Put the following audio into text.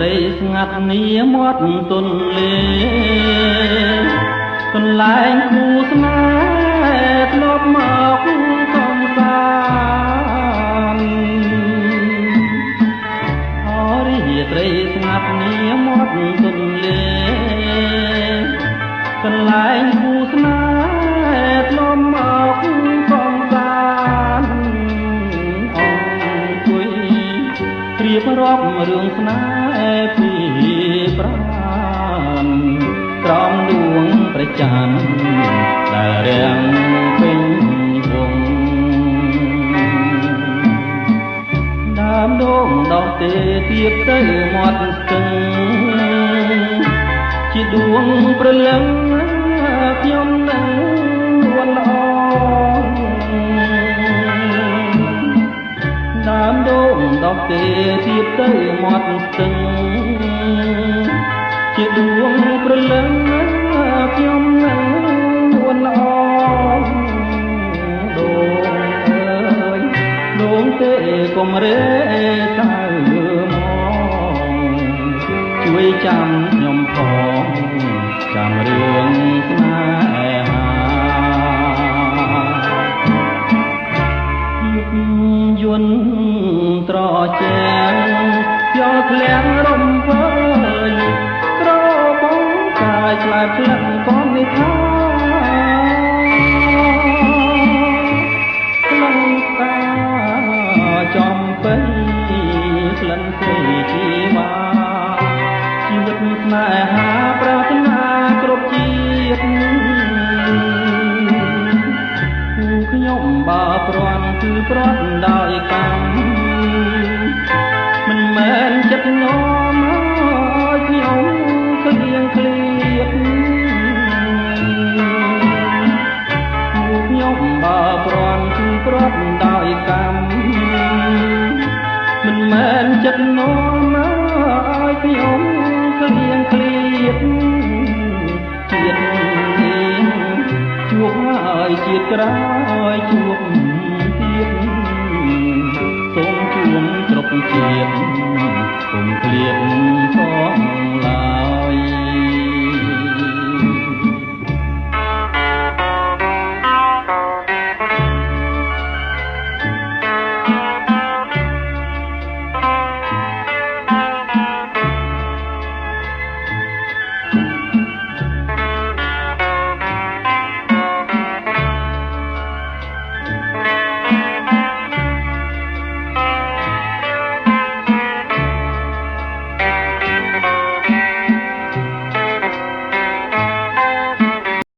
ត្រីស្ងាត់នេះមាត់ទន្លេកន្លែងគូស្នេហ៍ធ្លាប់មកកំសាន្តអរិយត្រីស្ងាត់នេះមាត់ទន្លេកន្លែងគូស្នេហ៍ធ្លាប់មកកំសាន្តអង្គុយរៀបរាប់រឿងស្នេហ៍ពីប្រាណក្រោមដួងព្រះច័ន្ទដែលរាំងពេញវងដើមដងដកទេទៀបទៅមាត់ស្ទឹងជាដួងព្រលឹងខ្ញុំនឹងវល់ល្អដើមដងដកទេទៀបទៅមាត់ស្ទឹងជាដួងព្រលឹងខ្ញុំនឹងវល់ល្អដងអើយដងទេកុំរេតើមកជួយចាំខ្ញុំផងចាំរឿងស្នេហាយន្តត្រជាងយកធ្លាក់រំភើយក្របងកាយឆ្លាតឆ្លឹងកននិថាក្លិនតាចំពេញក្លិនស្រីជីវ៉ាជីវិតស្នេហាប្រាថ្នាគ្រប់ជាតិគូខ្ញុំបើព្រាន់គឺព្រាត់ដោយកម្មមិនមែនចិត្តនោមឲ្យខ្ញុំក្លៀងក្លៀកគូខ្ញុំបើព្រាន់គឺព្រាត់ដោយកម្មមិនមែនចិត្តនោមឲ្យខ្ញុំក្លៀងក្លៀកជាតិនេះជួបហើយជាតិក្រោយជួបទៀតសូមជួបគ្រប់ជាតិគុំក្លៀក